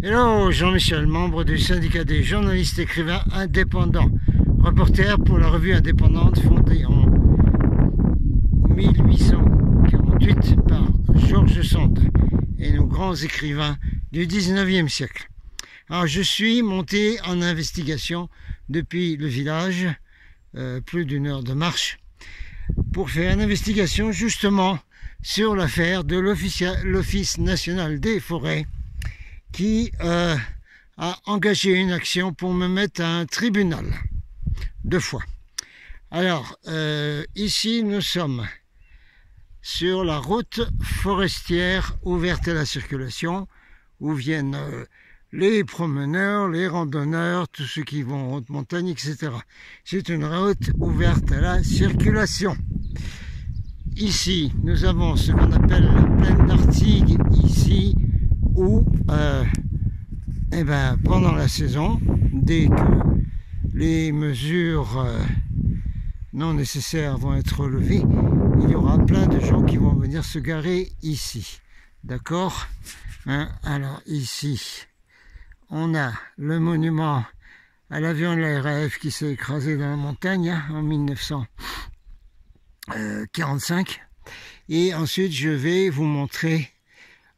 Hello, Jean-Michel, membre du syndicat des journalistes écrivains indépendants, reporter pour la revue indépendante fondée en 1848 par George Sand et nos grands écrivains du 19e siècle. Alors je suis monté en investigation depuis le village, plus d'une heure de marche, pour faire une investigation justement sur l'affaire de l'Office national des forêts qui a engagé une action pour me mettre à un tribunal 2 fois. Alors, ici nous sommes sur la route forestière ouverte à la circulation, où viennent les promeneurs, les randonneurs, tous ceux qui vont en haute montagne, etc. C'est une route ouverte à la circulation. Ici, nous avons ce qu'on appelle la plaine d'Artigues, ici, où pendant la saison, dès que les mesures non nécessaires vont être levées, il y aura plein de gens qui vont venir se garer ici. D'accord, hein? Alors ici, on a le monument à l'avion de la RAF qui s'est écrasé dans la montagne en 1945. Et ensuite, je vais vous montrer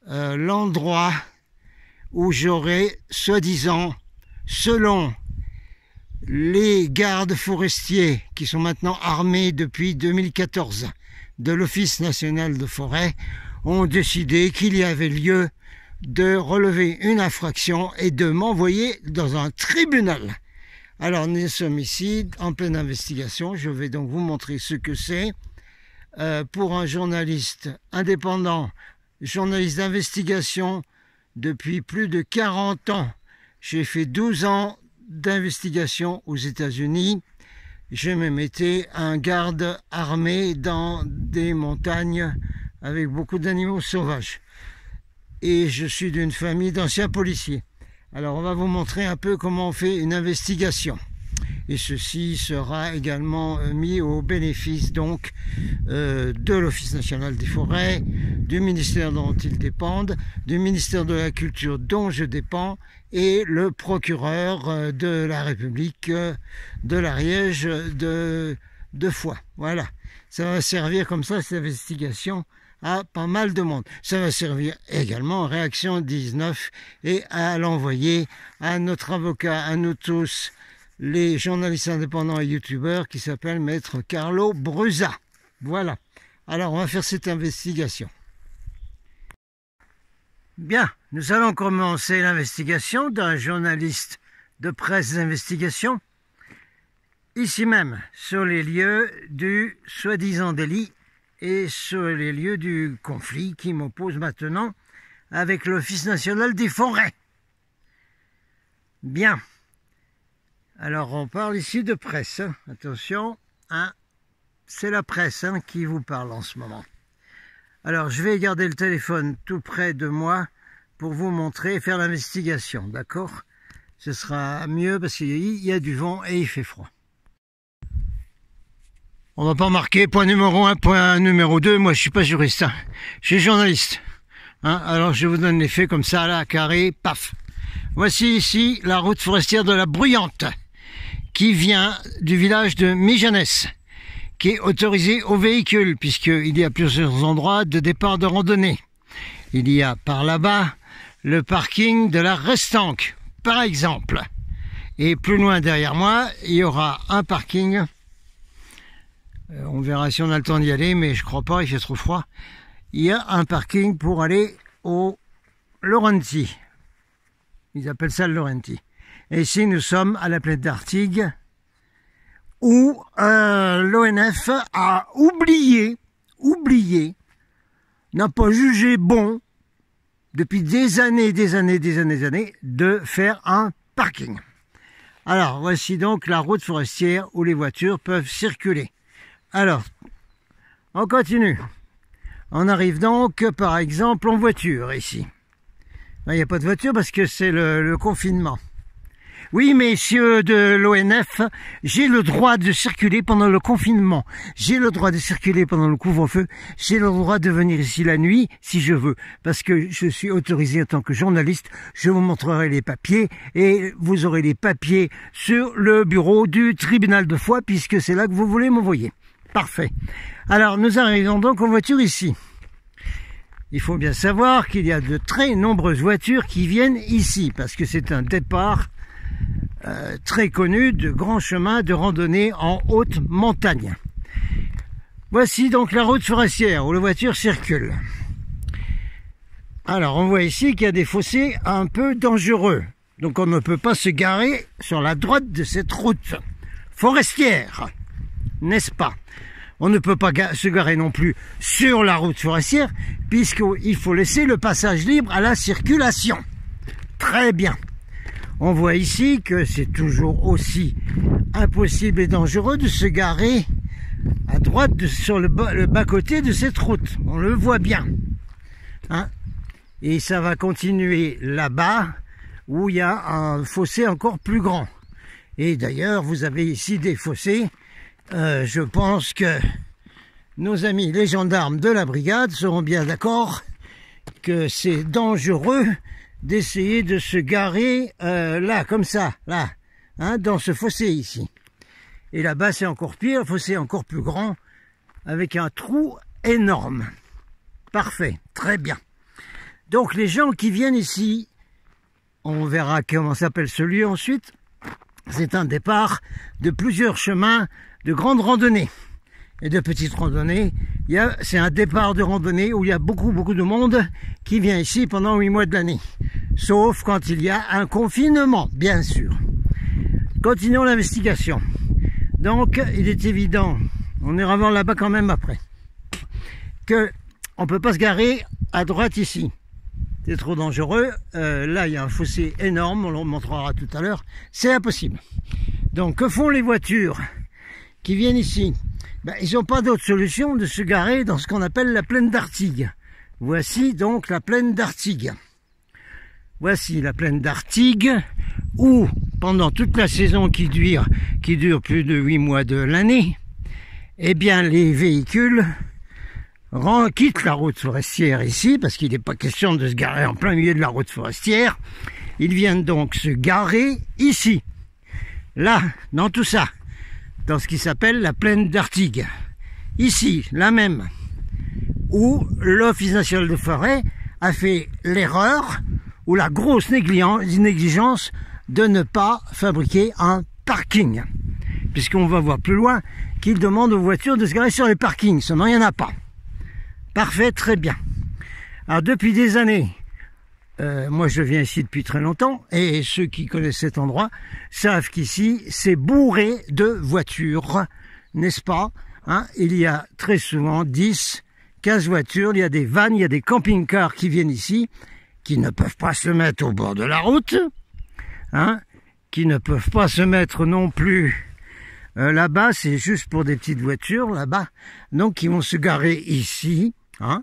l'endroit où j'aurai, soi-disant, selon les gardes forestiers qui sont maintenant armés depuis 2014 de l'Office national de forêt, ont décidé qu'il y avait lieu de relever une infraction et de m'envoyer dans un tribunal. Alors nous sommes ici en pleine investigation. Je vais donc vous montrer ce que c'est pour un journaliste indépendant, journaliste d'investigation depuis plus de 40 ans. J'ai fait 12 ans d'investigation aux États-Unis. Je me mettais un garde armé dans des montagnes avec beaucoup d'animaux sauvages. Et je suis d'une famille d'anciens policiers. Alors on va vous montrer un peu comment on fait une investigation. Et ceci sera également mis au bénéfice donc de l'Office national des forêts, du ministère dont ils dépendent, du ministère de la Culture dont je dépends, et le procureur de la République de l'Ariège de Foix. Voilà, ça va servir comme ça, cette investigation, à pas mal de monde. Ça va servir également en réaction 19 et à l'envoyer à notre avocat, à nous tous, les journalistes indépendants et youtubeurs, qui s'appelle Maître Carlo Brusa. Voilà. Alors, on va faire cette investigation. Bien, nous allons commencer l'investigation d'un journaliste de presse d'investigation, ici même, sur les lieux du soi-disant délit et sur les lieux du conflit qui m'oppose maintenant avec l'Office national des forêts. Bien. Alors, on parle ici de presse. Attention, hein, c'est la presse qui vous parle en ce moment. Alors, je vais garder le téléphone tout près de moi pour vous montrer et faire l'investigation, d'accord? Ce sera mieux parce qu'il y a du vent et il fait froid. On va pas marquer point numéro 1, point numéro 2. Moi, je suis pas juriste, hein. Je suis journaliste. Hein, alors, je vous donne les faits comme ça, là, carré, paf. Voici ici la route forestière de la Bruyante, qui vient du village de Mijanès, qui est autorisée aux véhicules, puisqu'il y a plusieurs endroits de départ de randonnée. Il y a par là-bas le parking de la Restanque, par exemple. Et plus loin derrière moi, il y aura un parking. On verra si on a le temps d'y aller, mais je crois pas, il fait trop froid. Il y a un parking pour aller au Laurenti. Ils appellent ça le Laurenti. Et ici, nous sommes à la plaine d'Artigues, où l'ONF a oublié, n'a pas jugé bon, depuis des années, de faire un parking. Alors, voici donc la route forestière où les voitures peuvent circuler. Alors, on continue. On arrive donc, par exemple, en voiture, ici. Il n'y a pas de voiture parce que c'est le confinement. Oui, messieurs de l'ONF, j'ai le droit de circuler pendant le confinement. J'ai le droit de circuler pendant le couvre-feu. J'ai le droit de venir ici la nuit, si je veux. Parce que je suis autorisé en tant que journaliste. Je vous montrerai les papiers et vous aurez les papiers sur le bureau du tribunal de Foix, puisque c'est là que vous voulez m'envoyer. Parfait. Alors, nous arrivons donc en voiture ici. Il faut bien savoir qu'il y a de très nombreuses voitures qui viennent ici, parce que c'est un départ très connu de grands chemins de randonnée en haute montagne. Voici donc la route forestière où les voitures circulent. Alors on voit ici qu'il y a des fossés un peu dangereux. Donc on ne peut pas se garer sur la droite de cette route forestière, n'est-ce pas? On ne peut pas se garer non plus sur la route forestière puisqu'il faut laisser le passage libre à la circulation. Très bien. On voit ici que c'est toujours aussi impossible et dangereux de se garer à droite sur le bas-côté de cette route. On le voit bien. Hein? Et ça va continuer là-bas où il y a un fossé encore plus grand. Et d'ailleurs, vous avez ici des fossés. Je pense que nos amis les gendarmes de la brigade seront bien d'accord que c'est dangereux d'essayer de se garer là, comme ça, là, hein, dans ce fossé ici. Et là-bas, c'est encore pire, le fossé est encore plus grand, avec un trou énorme. Parfait, très bien. Donc, les gens qui viennent ici, on verra comment s'appelle ce lieu ensuite, c'est un départ de plusieurs chemins de grandes randonnées et de petites randonnées. C'est un départ de randonnée où il y a beaucoup de monde qui vient ici pendant 8 mois de l'année. Sauf quand il y a un confinement, bien sûr. Continuons l'investigation. Donc, il est évident, on ira voir là-bas quand même après, que on ne peut pas se garer à droite ici. C'est trop dangereux. Là, il y a un fossé énorme, on le montrera tout à l'heure. C'est impossible. Donc, que font les voitures qui viennent ici? Ils n'ont pas d'autre solution de se garer dans ce qu'on appelle la plaine d'Artigues. Voici donc la plaine d'Artigues. Voici la plaine d'Artigues où, pendant toute la saison qui dure plus de 8 mois de l'année, eh bien, les véhicules quittent la route forestière ici, parce qu'il n'est pas question de se garer en plein milieu de la route forestière. Ils viennent donc se garer ici, là, dans tout ça, dans ce qui s'appelle la plaine d'Artigues. Ici, la même, où l'Office national de forêt a fait l'erreur ou la grosse négligence de ne pas fabriquer un parking. Puisqu'on va voir plus loin qu'il demande aux voitures de se garer sur les parkings. Seulement, il n'y en a pas. Parfait, très bien. Alors, depuis des années, moi je viens ici depuis très longtemps, et ceux qui connaissent cet endroit savent qu'ici, c'est bourré de voitures, n'est-ce pas? Hein? Il y a très souvent 10, 15 voitures, il y a des vannes, il y a des camping-cars qui viennent ici, qui ne peuvent pas se mettre au bord de la route, hein? Qui ne peuvent pas se mettre non plus là-bas, c'est juste pour des petites voitures, là-bas, donc qui vont se garer ici, hein?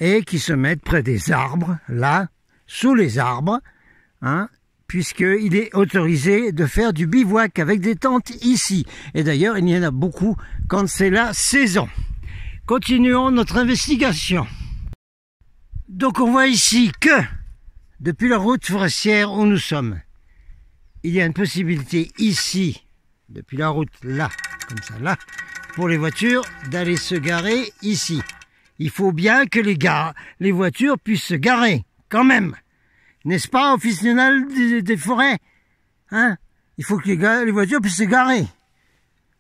Et qui se mettent près des arbres, là, sous les arbres, hein, puisqu'il est autorisé de faire du bivouac avec des tentes ici. Et d'ailleurs, il y en a beaucoup quand c'est la saison. Continuons notre investigation. Donc on voit ici que, depuis la route forestière où nous sommes, il y a une possibilité ici, depuis la route là, comme ça là, pour les voitures d'aller se garer ici. Il faut bien que les voitures puissent se garer, quand même. N'est-ce pas, Office national des forêts? Hein? Il faut que les voitures puissent se garer.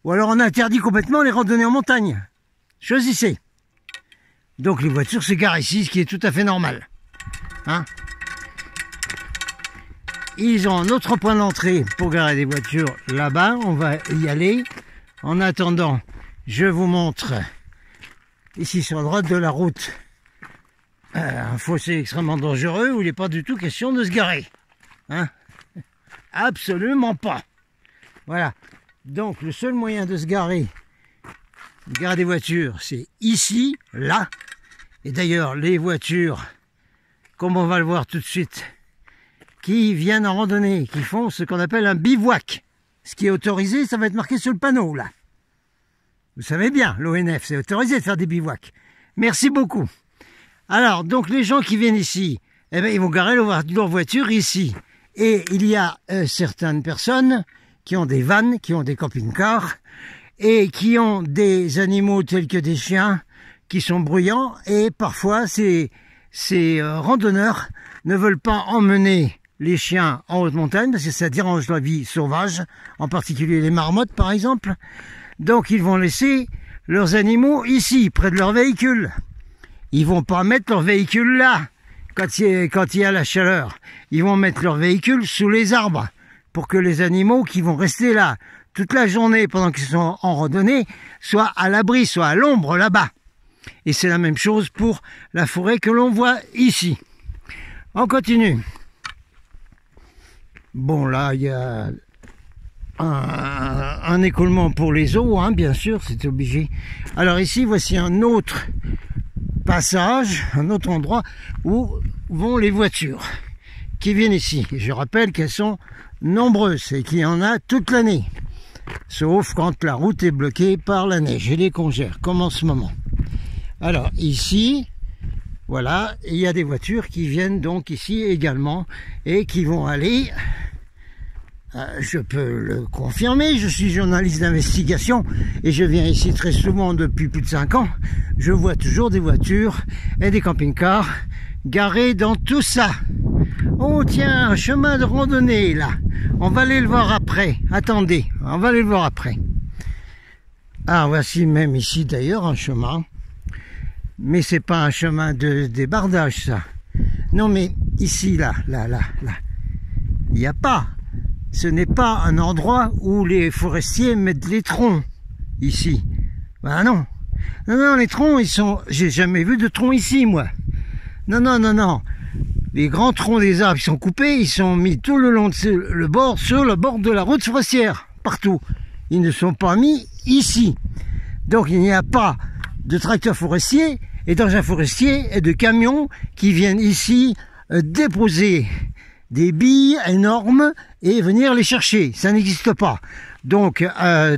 Ou alors on interdit complètement les randonnées en montagne. Choisissez. Donc les voitures se garent ici, ce qui est tout à fait normal. Hein? Ils ont un autre point d'entrée pour garer des voitures là-bas. On va y aller. En attendant, je vous montre ici sur la droite de la route un fossé extrêmement dangereux où il n'est pas du tout question de se garer. Hein? Absolument pas. Voilà. Donc le seul moyen de se garer, de garer des voitures, c'est ici, là. Et d'ailleurs, les voitures, comme on va le voir tout de suite, qui viennent en randonnée, qui font ce qu'on appelle un bivouac. Ce qui est autorisé, ça va être marqué sur le panneau, là. Vous savez bien, l'ONF, c'est autorisé de faire des bivouacs. Merci beaucoup. Alors, donc les gens qui viennent ici, eh ben, ils vont garer leur voiture ici. Et il y a certaines personnes qui ont des vannes, qui ont des camping-cars, et qui ont des animaux tels que des chiens, qui sont bruyants, et parfois ces randonneurs ne veulent pas emmener les chiens en haute montagne, parce que ça dérange la vie sauvage, en particulier les marmottes par exemple. Donc ils vont laisser leurs animaux ici, près de leur véhicule. Ils vont pas mettre leur véhicule là, quand il y a la chaleur. Ils vont mettre leur véhicule sous les arbres, pour que les animaux qui vont rester là toute la journée pendant qu'ils sont en randonnée soient à l'abri, soient à l'ombre là-bas. Et c'est la même chose pour la forêt que l'on voit ici. On continue. Bon, là, il y a un écoulement pour les eaux, hein, bien sûr, c'est obligé. Alors ici, voici un autre passage, un autre endroit où vont les voitures qui viennent ici. Et je rappelle qu'elles sont nombreuses et qu'il y en a toute l'année. Sauf quand la route est bloquée par la neige et les congères, comme en ce moment. Alors ici, voilà, il y a des voitures qui viennent donc ici également et qui vont aller, je peux le confirmer, je suis journaliste d'investigation et je viens ici très souvent depuis plus de 5 ans, je vois toujours des voitures et des camping-cars garés dans tout ça. Oh tiens, un chemin de randonnée là, on va aller le voir après, attendez, on va aller le voir après. Ah, voici même ici d'ailleurs un chemin. Mais c'est pas un chemin de débardage, ça. Non, mais ici, là. Il n'y a pas. Ce n'est pas un endroit où les forestiers mettent les troncs. Ici. Ben non. Non, les troncs, ils sont... J'ai jamais vu de troncs ici, moi. Non. Les grands troncs des arbres, ils sont coupés, ils sont mis tout le long de sur le bord de la route forestière. Partout. Ils ne sont pas mis ici. Donc, il n'y a pas de tracteurs forestiers et d'engins forestiers et de camions qui viennent ici déposer des billes énormes et venir les chercher. Ça n'existe pas. Donc,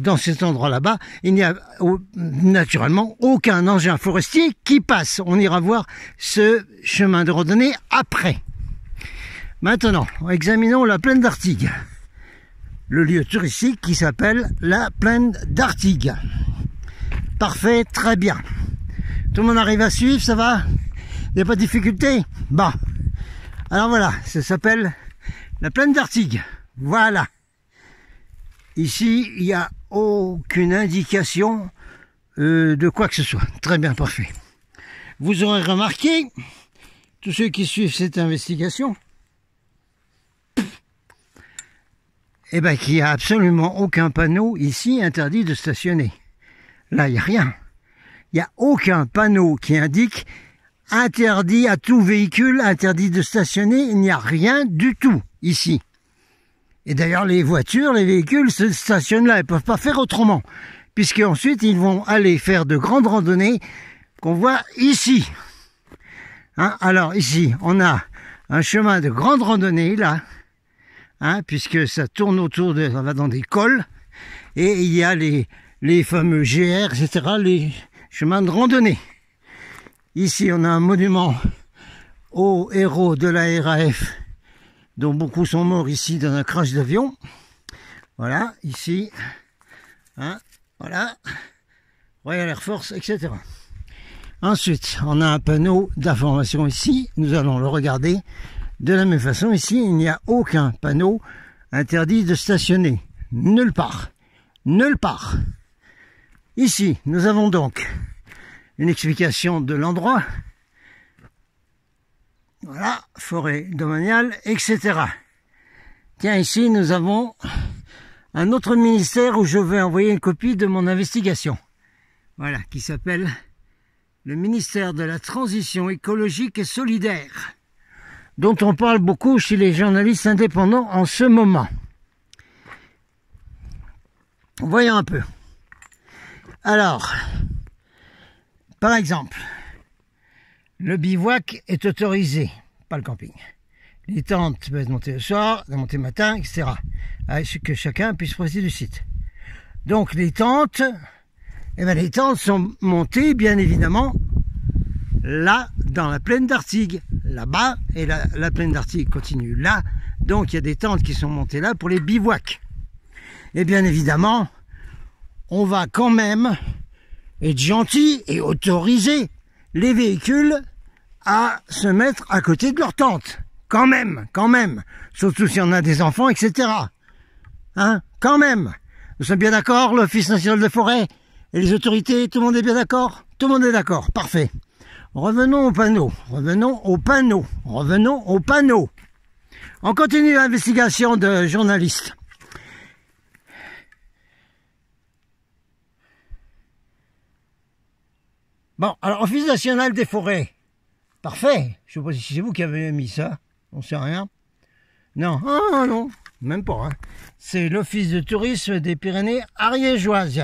dans cet endroit là-bas, il n'y a naturellement aucun engin forestier qui passe. On ira voir ce chemin de randonnée après. Maintenant, examinons la plaine d'Artigues. Le lieu touristique qui s'appelle la plaine d'Artigues. Parfait, très bien. Tout le monde arrive à suivre, ça va? Il n'y a pas de difficulté? Bon. Alors voilà, ça s'appelle la plaine d'Artigues. Voilà. Ici, il n'y a aucune indication de quoi que ce soit. Très bien, parfait. Vous aurez remarqué, tous ceux qui suivent cette investigation, eh ben, qu'il n'y a absolument aucun panneau ici interdit de stationner. Là, il n'y a rien. Il n'y a aucun panneau qui indique interdit à tout véhicule, interdit de stationner. Il n'y a rien du tout ici. Et d'ailleurs, les voitures, les véhicules se stationnent là. Ils ne peuvent pas faire autrement. Puisque ensuite, ils vont aller faire de grandes randonnées qu'on voit ici. Hein, alors, ici, on a un chemin de grande randonnée, là. Hein, puisque ça tourne autour de... Ça va dans des cols. Et il y a les fameux GR, etc., les chemins de randonnée. Ici, on a un monument aux héros de la RAF, dont beaucoup sont morts ici dans un crash d'avion. Voilà, ici, hein, voilà, Royal Air Force, etc. Ensuite, on a un panneau d'information ici, nous allons le regarder. De la même façon, ici, il n'y a aucun panneau interdit de stationner, nulle part. Nulle part. Ici, nous avons donc une explication de l'endroit. Voilà, forêt domaniale, etc. Tiens, ici, nous avons un autre ministère où je vais envoyer une copie de mon investigation. Voilà, qui s'appelle le ministère de la Transition écologique et solidaire, dont on parle beaucoup chez les journalistes indépendants en ce moment. Voyons un peu. Alors, par exemple, le bivouac est autorisé, pas le camping. Les tentes peuvent être montées le soir, montées le matin, etc. Que chacun puisse profiter du site. Donc les tentes, les tentes sont montées bien évidemment là dans la plaine d'Artigues, là-bas, et la plaine d'Artigues continue là. Donc il y a des tentes qui sont montées là pour les bivouacs. Et bien évidemment, on va quand même être gentil et autoriser les véhicules à se mettre à côté de leur tente. Quand même. Surtout si on a des enfants, etc. Hein, quand même. Nous sommes bien d'accord, l'Office national de forêt et les autorités, tout le monde est bien d'accord? Tout le monde est d'accord, parfait. Revenons au panneau. On continue l'investigation de journalistes. Bon, alors, Office national des forêts. Parfait. Je sais pas si c'est vous qui avez mis ça. On sait rien. Non, non, même pas. Hein. C'est l'Office de tourisme des Pyrénées ariégeoises.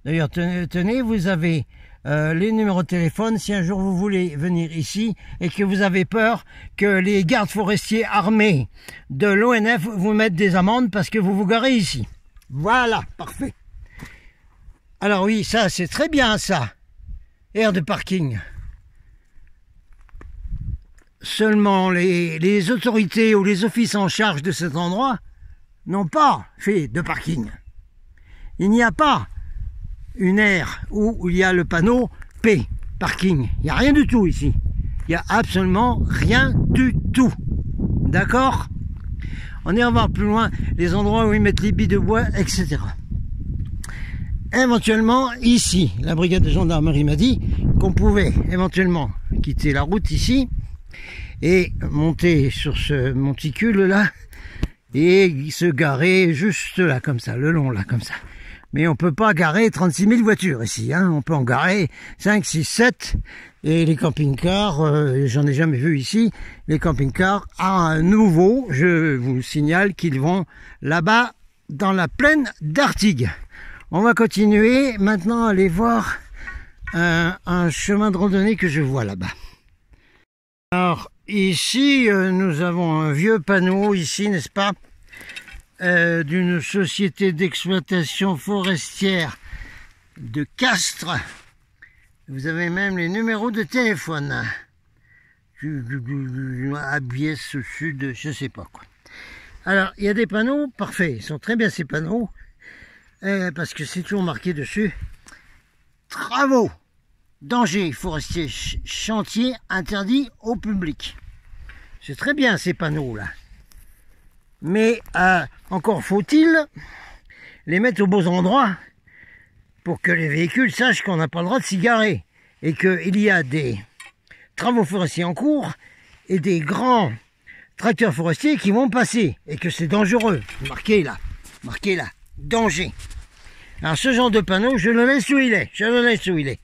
D'ailleurs, tenez, vous avez les numéros de téléphone si un jour vous voulez venir ici et que vous avez peur que les gardes forestiers armés de l'ONF vous mettent des amendes parce que vous vous garez ici. Voilà, parfait. Alors oui, ça, c'est très bien, ça. Aire de parking. Seulement les autorités ou les offices en charge de cet endroit n'ont pas fait de parking. Il n'y a pas une aire où il y a le panneau P, parking. Il n'y a rien du tout ici. Il n'y a absolument rien du tout. D'accord? On ira voir plus loin les endroits où ils mettent les billes de bois, etc. Éventuellement, ici, la brigade de gendarmerie m'a dit qu'on pouvait éventuellement quitter la route ici et monter sur ce monticule là et se garer juste là, comme ça, le long là, comme ça. Mais on peut pas garer 36 000 voitures ici, hein. On peut en garer 5, 6, 7. Et les camping-cars, j'en ai jamais vu ici, les camping-cars à nouveau, je vous signale qu'ils vont là-bas dans la plaine d'Artigues. On va continuer maintenant à aller voir un chemin de randonnée que je vois là-bas. Alors ici, nous avons un vieux panneau ici, n'est-ce pas, d'une société d'exploitation forestière de Castres. Vous avez même les numéros de téléphone. Abiès au sud, je sais pas quoi. Alors, il y a des panneaux, parfait, ils sont très bien ces panneaux, parce que c'est toujours marqué dessus. Travaux, danger forestier, chantier interdit au public. C'est très bien ces panneaux-là. Mais encore faut-il les mettre aux beaux endroits pour que les véhicules sachent qu'on n'a pas le droit de s'y garer et qu'il y a des travaux forestiers en cours et des grands tracteurs forestiers qui vont passer et que c'est dangereux. Marqué là, danger. Alors ce genre de panneau, je le laisse où il est,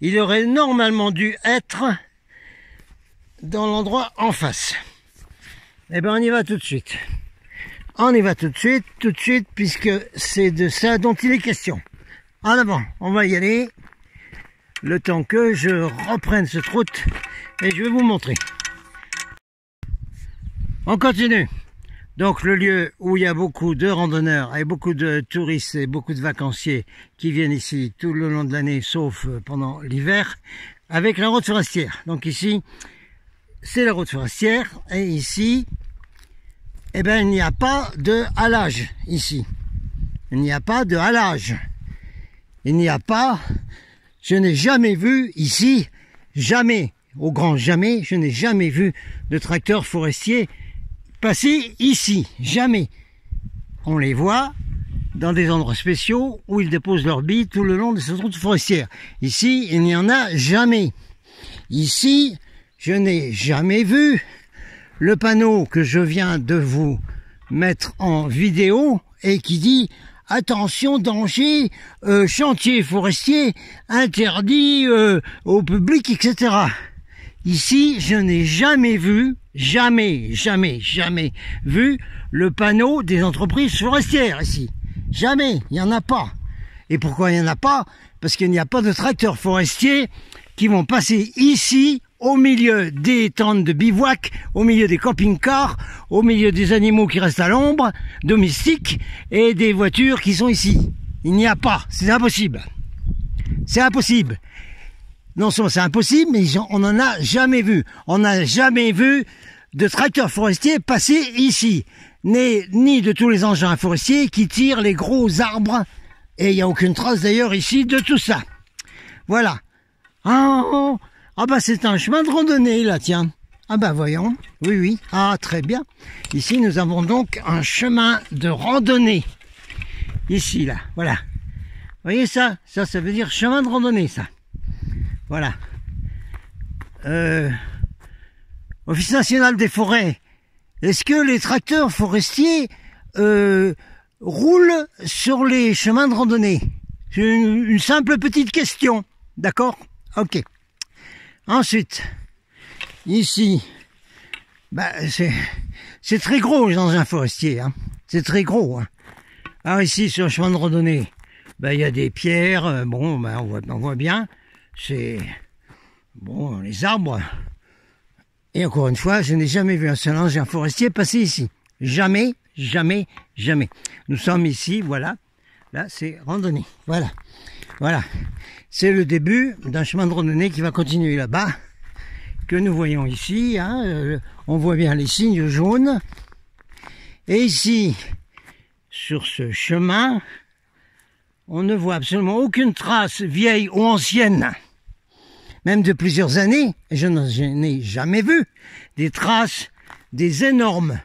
Il aurait normalement dû être dans l'endroit en face. Eh bien on y va tout de suite. On y va tout de suite, puisque c'est de ça dont il est question. En avant, on va y aller, le temps que je reprenne cette route, et je vais vous montrer. On continue. Donc le lieu où il y a beaucoup de randonneurs, et beaucoup de touristes, et beaucoup de vacanciers qui viennent ici tout le long de l'année, sauf pendant l'hiver, avec la route forestière. Donc ici, c'est la route forestière, et ici, eh bien, il n'y a pas de halage ici. Il n'y a pas de halage. Je n'ai jamais vu ici, jamais, au grand jamais, je n'ai jamais vu de tracteur forestier passer ici. Jamais. On les voit dans des endroits spéciaux où ils déposent leurs billes tout le long de cette route forestière. Ici, il n'y en a jamais. Ici, je n'ai jamais vu le panneau que je viens de vous mettre en vidéo et qui dit « Attention, danger, chantier forestier, interdit au public, etc. » Ici, je n'ai jamais vu, jamais vu le panneau des entreprises forestières ici. Jamais, il n'y en a pas. Et pourquoi il n'y en a pas? Parce qu'il n'y a pas de tracteurs forestiers qui vont passer ici au milieu des tentes de bivouac, au milieu des camping-cars, au milieu des animaux qui restent à l'ombre, domestiques, et des voitures qui sont ici. Il n'y a pas, c'est impossible. C'est impossible. Non seulement c'est impossible, mais on n'en a jamais vu. On n'a jamais vu de tracteurs forestiers passer ici. Ni de tous les engins forestiers qui tirent les gros arbres. Et il n'y a aucune trace d'ailleurs ici de tout ça. Voilà. Ah bah c'est un chemin de randonnée là, tiens. Ah bah voyons. Oui, oui. Ah très bien. Ici nous avons donc un chemin de randonnée. Ici là, voilà. Vous voyez ça? Ça veut dire chemin de randonnée, ça. Voilà. Office national des forêts. Est-ce que les tracteurs forestiers roulent sur les chemins de randonnée? C'est une simple petite question. D'accord? Ok. Ensuite, ici, bah, c'est très gros les engins forestiers. Hein. C'est très gros. Hein. Alors ici, sur le chemin de randonnée, bah, y a des pierres. Bon, bah, on voit bien. C'est bon, les arbres. Et encore une fois, je n'ai jamais vu un seul engin forestier passer ici. Jamais, jamais, jamais. Nous sommes ici, voilà. Là, c'est randonnée. Voilà. Voilà. C'est le début d'un chemin de randonnée qui va continuer là-bas, que nous voyons ici. Hein, on voit bien les signes jaunes. Et ici, sur ce chemin, on ne voit absolument aucune trace vieille ou ancienne, même de plusieurs années. Je n'ai jamais vu des traces des énormes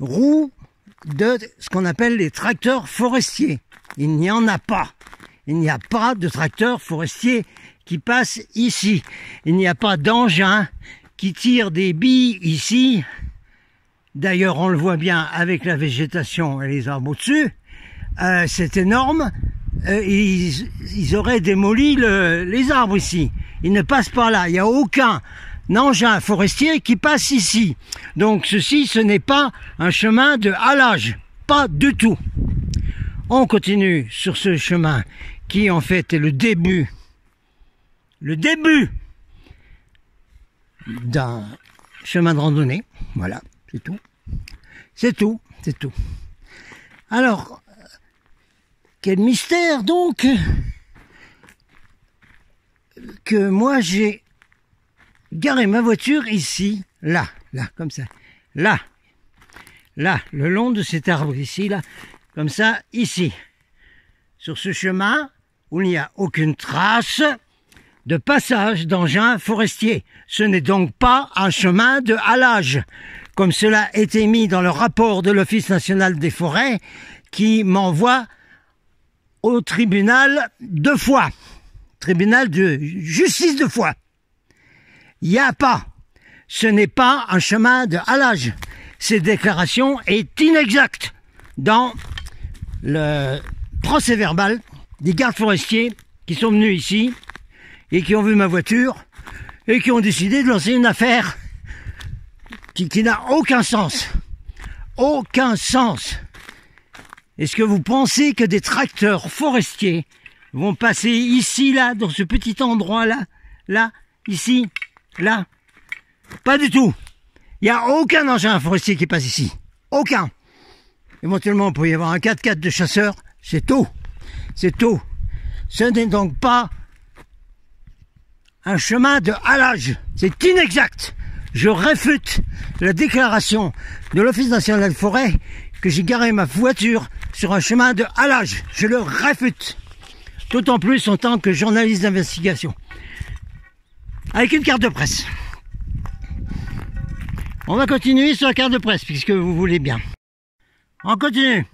roues de ce qu'on appelle les tracteurs forestiers. Il n'y en a pas. Il n'y a pas de tracteurs forestiers qui passent ici. Il n'y a pas d'engin qui tire des billes ici. D'ailleurs, on le voit bien avec la végétation et les arbres au-dessus. C'est énorme. Ils auraient démoli les arbres ici. Ils ne passent pas là. Il n'y a aucun engin forestier qui passe ici. Donc ceci, ce n'est pas un chemin de halage. Pas du tout. On continue sur ce chemin qui en fait est le début d'un chemin de randonnée. Voilà, c'est tout. C'est tout, c'est tout. Alors, quel mystère donc que moi j'ai garé ma voiture ici, là, comme ça, là, le long de cet arbre ici, là, comme ça, ici, sur ce chemin où il n'y a aucune trace de passage d'engins forestiers. Ce n'est donc pas un chemin de halage, comme cela a été mis dans le rapport de l'Office national des forêts, qui m'envoie au tribunal 2 fois. Tribunal de justice 2 fois. Il n'y a pas. Ce n'est pas un chemin de halage. Cette déclaration est inexacte dans le procès verbal des gardes forestiers qui sont venus ici et qui ont vu ma voiture et qui ont décidé de lancer une affaire qui n'a aucun sens. Aucun sens. Est-ce que vous pensez que des tracteurs forestiers vont passer ici, là, dans ce petit endroit-là, là, ici, là? Pas du tout. Il n'y a aucun engin forestier qui passe ici. Aucun. Éventuellement, il peut y avoir un 4x4 de chasseurs. C'est tout. C'est tout. Ce n'est donc pas un chemin de halage. C'est inexact. Je réfute la déclaration de l'Office national des forêts que j'ai garé ma voiture sur un chemin de halage. Je le réfute. D'autant plus en tant que journaliste d'investigation. Avec une carte de presse. On va continuer sur la carte de presse, puisque vous voulez bien. On continue.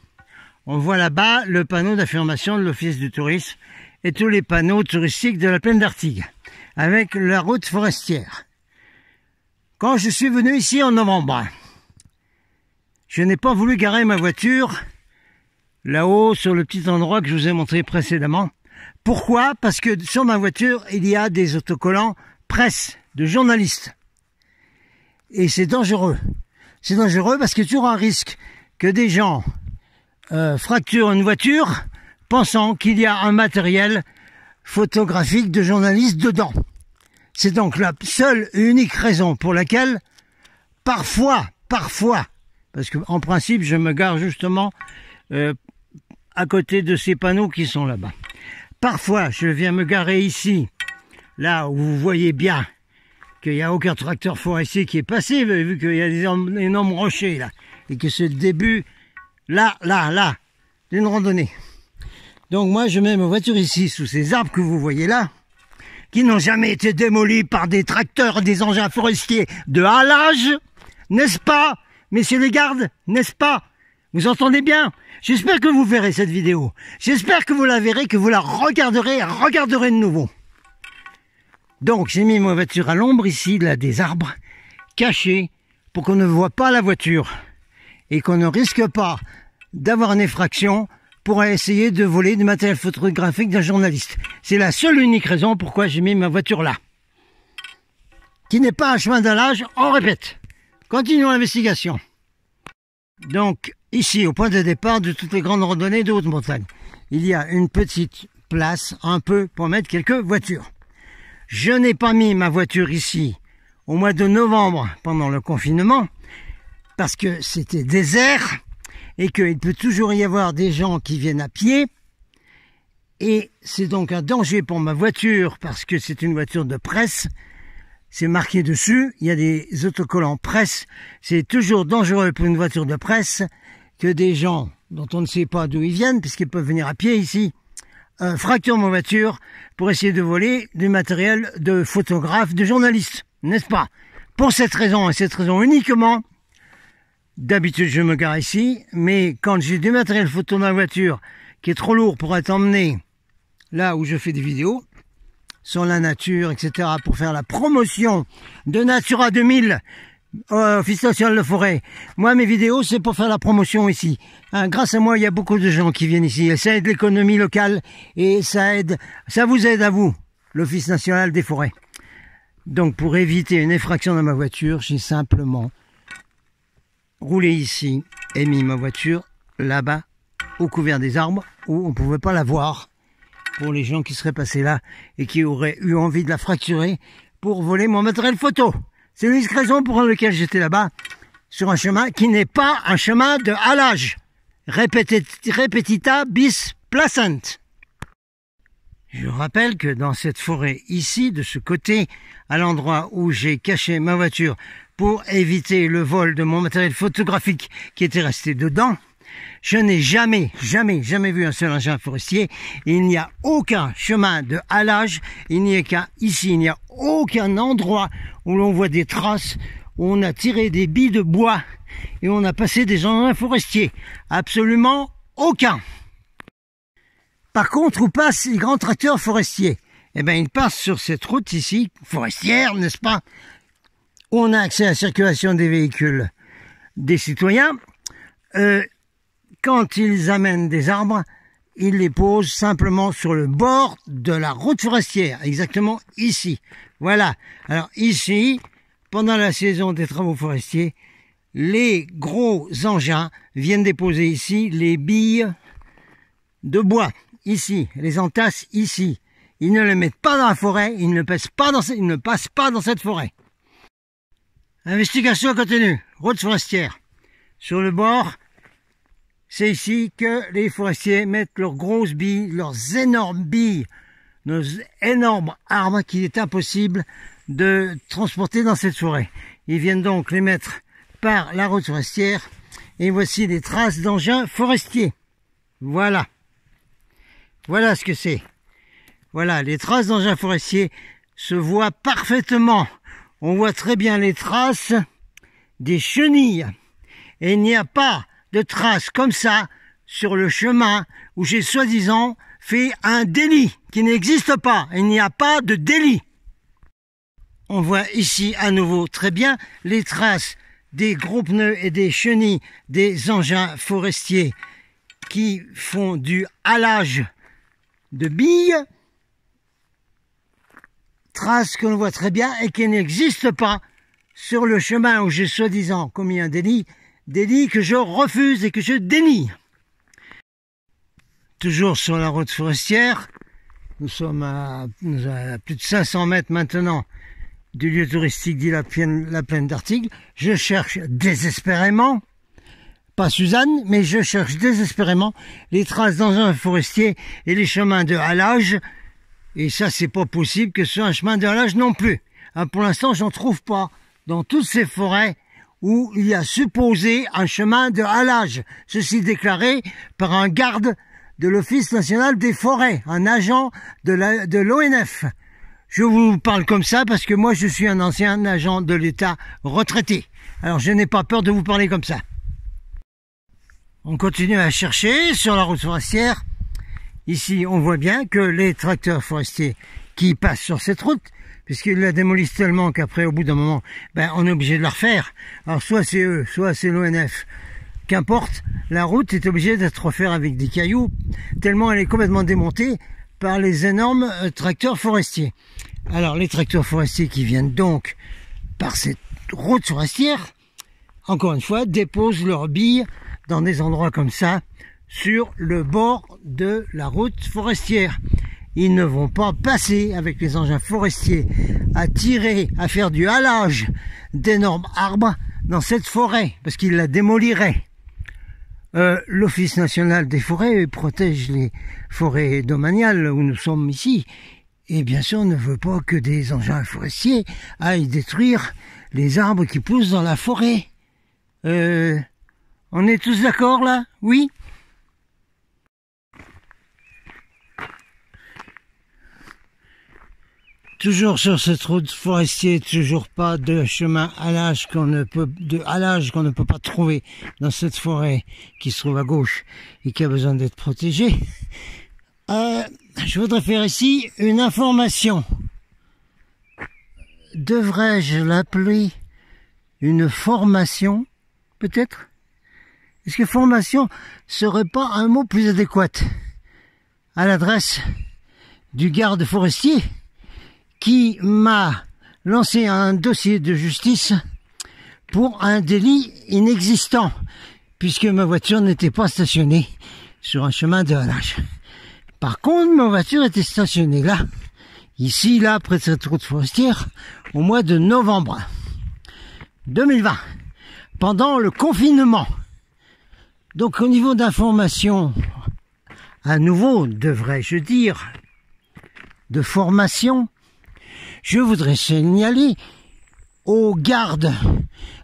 On voit là-bas le panneau d'affirmation de l'Office du tourisme et tous les panneaux touristiques de la plaine d'Artigues, avec la route forestière. Quand je suis venu ici en novembre, je n'ai pas voulu garer ma voiture là-haut sur le petit endroit que je vous ai montré précédemment. Pourquoi? Parce que sur ma voiture, il y a des autocollants presse de journalistes. Et c'est dangereux. C'est dangereux parce qu'il y a toujours un risque que des gens fracturent une voiture pensant qu'il y a un matériel photographique de journalistes dedans. C'est donc la seule et unique raison pour laquelle, parfois, parce que en principe, je me gare justement à côté de ces panneaux qui sont là-bas. Parfois, je viens me garer ici, là où vous voyez bien qu'il n'y a aucun tracteur forestier qui est passé, vu qu'il y a des énormes rochers là, et que c'est le début, là, d'une randonnée. Donc moi, je mets ma voiture ici, sous ces arbres que vous voyez là, qui n'ont jamais été démolis par des tracteurs, des engins forestiers de halage, n'est-ce pas, messieurs les gardes, n'est-ce pas? Vous entendez bien? J'espère que vous verrez cette vidéo. J'espère que vous la verrez, que vous la regarderez de nouveau. Donc, j'ai mis ma voiture à l'ombre ici, là, des arbres, cachés, pour qu'on ne voit pas la voiture et qu'on ne risque pas d'avoir une effraction pour essayer de voler du matériel photographique d'un journaliste. C'est la seule unique raison pourquoi j'ai mis ma voiture là. Qui n'est pas un chemin d'allage, on répète. Continuons l'investigation. Donc, ici, au point de départ de toutes les grandes randonnées de haute montagne, il y a une petite place, un peu, pour mettre quelques voitures. Je n'ai pas mis ma voiture ici au mois de novembre pendant le confinement parce que c'était désert et qu'il peut toujours y avoir des gens qui viennent à pied et c'est donc un danger pour ma voiture parce que c'est une voiture de presse. C'est marqué dessus, il y a des autocollants presse. C'est toujours dangereux pour une voiture de presse que des gens dont on ne sait pas d'où ils viennent puisqu'ils peuvent venir à pied ici fracture ma voiture pour essayer de voler du matériel de photographe, de journaliste, n'est-ce pas? Pour cette raison, et cette raison uniquement, d'habitude je me gare ici, mais quand j'ai du matériel photo dans la voiture qui est trop lourd pour être emmené là où je fais des vidéos, sur la nature, etc., pour faire la promotion de Natura 2000, Office national de forêt. Moi, mes vidéos, c'est pour faire la promotion ici. Hein, grâce à moi, il y a beaucoup de gens qui viennent ici. Et ça aide l'économie locale et ça vous aide à vous, l'Office national des forêts. Donc, pour éviter une effraction dans ma voiture, j'ai simplement roulé ici et mis ma voiture là-bas, au couvert des arbres, où on ne pouvait pas la voir pour les gens qui seraient passés là et qui auraient eu envie de la fracturer pour voler mon matériel photo. C'est l'unique raison pour laquelle j'étais là-bas, sur un chemin qui n'est pas un chemin de halage. Repetita bis placent. Je rappelle que dans cette forêt ici, de ce côté, à l'endroit où j'ai caché ma voiture pour éviter le vol de mon matériel photographique qui était resté dedans, je n'ai jamais vu un seul engin forestier. Il n'y a aucun chemin de halage. Il n'y a aucun endroit où l'on voit des traces, où on a tiré des billes de bois et on a passé des engins forestiers. Absolument aucun. Par contre, où passent les grands tracteurs forestiers? Eh bien, ils passent sur cette route ici, forestière, n'est-ce pas? Où on a accès à la circulation des véhicules des citoyens. Quand ils amènent des arbres, ils les posent simplement sur le bord de la route forestière, exactement ici. Voilà. Alors ici, pendant la saison des travaux forestiers, les gros engins viennent déposer ici les billes de bois, ici, les entassent ici. Ils ne les mettent pas dans la forêt, ils ne passent pas dans cette forêt. Investigation continue, route forestière. Sur le bord, c'est ici que les forestiers mettent leurs grosses billes, leurs énormes billes, nos énormes arbres qu'il est impossible de transporter dans cette forêt. Ils viennent donc les mettre par la route forestière et voici les traces d'engins forestiers. Voilà. Voilà ce que c'est. Voilà, les traces d'engins forestiers se voient parfaitement. On voit très bien les traces des chenilles. Et il n'y a pas de traces comme ça sur le chemin où j'ai soi-disant fait un délit qui n'existe pas. Il n'y a pas de délit. On voit ici à nouveau très bien les traces des gros pneus et des chenilles des engins forestiers qui font du halage de billes. Traces que l'on voit très bien et qui n'existent pas sur le chemin où j'ai soi-disant commis un délit que je refuse et que je dénie. Toujours sur la route forestière, Nous sommes à plus de 500 mètres maintenant du lieu touristique dit la plaine d'Artigues. Je cherche désespérément, pas Suzanne, mais je cherche désespérément les traces d'engins forestiers et les chemins de halage. Et ça, c'est pas possible que ce soit un chemin de halage non plus. Pour l'instant, j'en trouve pas dans toutes ces forêts où il y a supposé un chemin de halage. Ceci déclaré par un garde de l'Office national des forêts, un agent de l'ONF. Je vous parle comme ça parce que moi, je suis un ancien agent de l'État retraité. Alors, je n'ai pas peur de vous parler comme ça. On continue à chercher sur la route forestière. Ici, on voit bien que les tracteurs forestiers qui passent sur cette route, puisqu'ils la démolissent tellement qu'après, au bout d'un moment, on est obligé de la refaire. Alors, soit c'est eux, soit c'est l'ONF. Qu'importe, la route est obligée d'être refaite avec des cailloux, tellement elle est complètement démontée par les énormes tracteurs forestiers. Alors, les tracteurs forestiers qui viennent donc par cette route forestière, encore une fois, déposent leurs billes dans des endroits comme ça, sur le bord de la route forestière. Ils ne vont pas passer avec les engins forestiers à tirer, à faire du halage d'énormes arbres dans cette forêt, parce qu'ils la démoliraient. L'Office national des forêts protège les forêts domaniales où nous sommes ici, et bien sûr ne veut pas que des engins forestiers aillent détruire les arbres qui poussent dans la forêt. On est tous d'accord là? Oui? Toujours sur cette route forestière, toujours pas de chemin halage qu'on ne peut pas trouver dans cette forêt qui se trouve à gauche et qui a besoin d'être protégée. Je voudrais faire ici une information. Devrais-je l'appeler une formation, peut-être? Est-ce que formation serait pas un mot plus adéquat à l'adresse du garde forestier qui m'a lancé un dossier de justice pour un délit inexistant, puisque ma voiture n'était pas stationnée sur un chemin de halage. Par contre, ma voiture était stationnée là, ici, là, près de cette route forestière, au mois de novembre 2020, pendant le confinement. Donc, au niveau d'information, à nouveau, devrais-je dire, de formation, je voudrais signaler aux gardes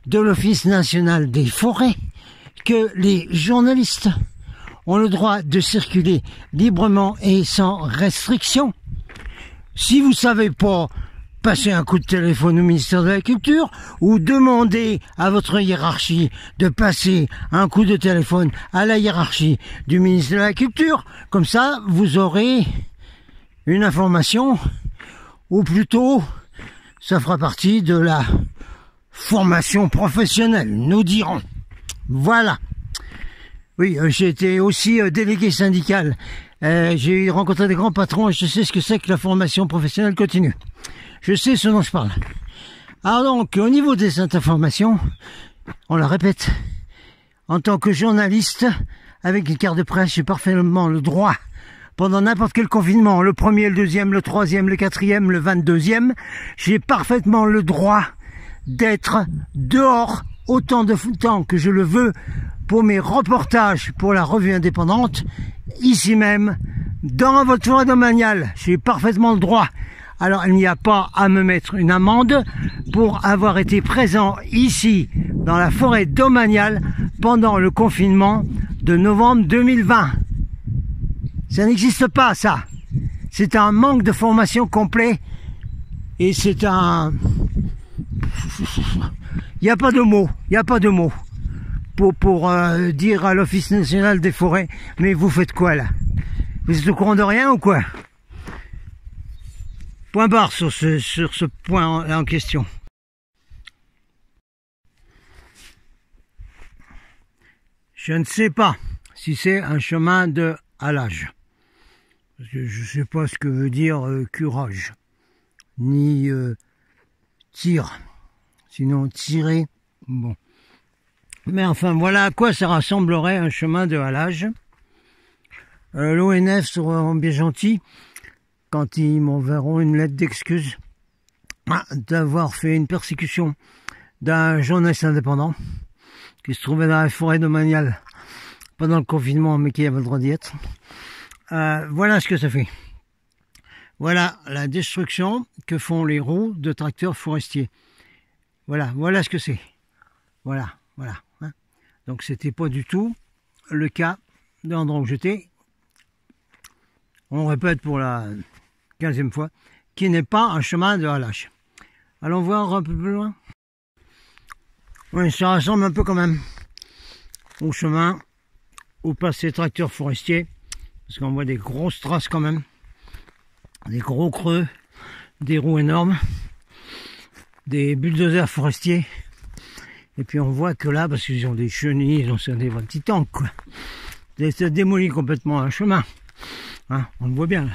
de l'Office national des forêts que les journalistes ont le droit de circuler librement et sans restriction. Si vous savez pas passer un coup de téléphone au ministère de la Culture ou demander à votre hiérarchie de passer un coup de téléphone à la hiérarchie du ministère de la Culture, comme ça vous aurez une information, ou plutôt ça fera partie de la formation professionnelle, nous dirons. Voilà. Oui, j'ai été aussi délégué syndical. J'ai rencontré des grands patrons et je sais ce que c'est que la formation professionnelle continue. Je sais ce dont je parle. Alors donc, au niveau des informations, on la répète, en tant que journaliste, avec une carte de presse, j'ai parfaitement le droit, pendant n'importe quel confinement, le premier, le deuxième, le troisième, le quatrième, le 22e, j'ai parfaitement le droit d'être dehors autant de temps que je le veux pour mes reportages pour la revue indépendante, ici même, dans votre forêt domaniale. J'ai parfaitement le droit. Alors, il n'y a pas à me mettre une amende pour avoir été présent ici, dans la forêt domaniale, pendant le confinement de novembre 2020. Ça n'existe pas, ça. C'est un manque de formation complet. Et c'est un... Il n'y a pas de mots. Il n'y a pas de mots pour dire à l'Office national des forêts, mais vous faites quoi, là? Vous êtes au courant de rien ou quoi? Point barre sur ce point en question. Je ne sais pas si c'est un chemin de halage. Parce que je ne sais pas ce que veut dire curage. Ni tir. Sinon tirer. Bon. Mais enfin, voilà à quoi ça rassemblerait un chemin de halage. L'ONF sera bien gentil quand ils m'enverront une lettre d'excuse d'avoir fait une persécution d'un journaliste indépendant qui se trouvait dans la forêt domaniale pendant le confinement, mais qui avait le droit d'y être. Voilà ce que ça fait. Voilà la destruction que font les roues de tracteurs forestiers. Voilà ce que c'est. Voilà. Hein. Donc c'était pas du tout le cas de l'endroit où j'étais. On répète pour la 15e fois, qui n'est pas un chemin de halage. Allons voir un peu plus loin. Oui, ça ressemble un peu quand même au chemin où passent les tracteurs forestiers, parce qu'on voit des grosses traces quand même, des gros creux, des roues énormes, des bulldozers forestiers, et puis on voit que là, parce qu'ils ont des chenilles, ils ont des petits tanks, quoi. Ça démolit complètement un chemin, hein, on le voit bien là.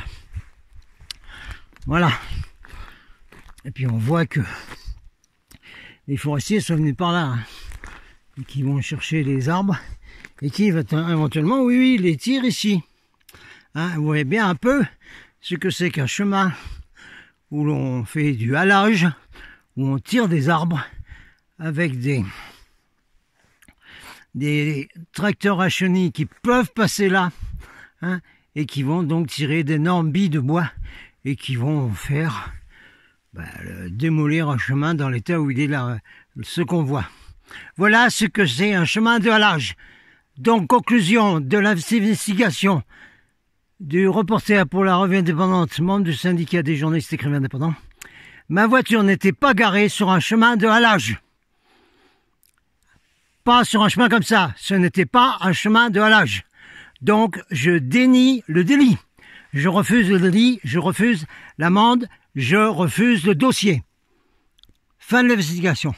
Voilà. Et puis on voit que les forestiers sont venus par là, hein, et qui vont chercher les arbres, et qui éventuellement, oui, les tirent ici. Hein, vous voyez bien un peu ce que c'est qu'un chemin où l'on fait du halage, où on tire des arbres avec des tracteurs à chenilles qui peuvent passer là, hein, et qui vont donc tirer d'énormes billes de bois et qui vont faire démolir un chemin dans l'état où il est là, ce qu'on voit. Voilà ce que c'est un chemin de halage. Donc, conclusion de l'investigation du reporter pour la revue indépendante, membre du syndicat des journalistes écrivains indépendants. Ma voiture n'était pas garée sur un chemin de halage. Pas sur un chemin comme ça. Ce n'était pas un chemin de halage. Donc, je dénie le délit. Je refuse le délit, je refuse l'amende, je refuse le dossier. Fin de l'investigation.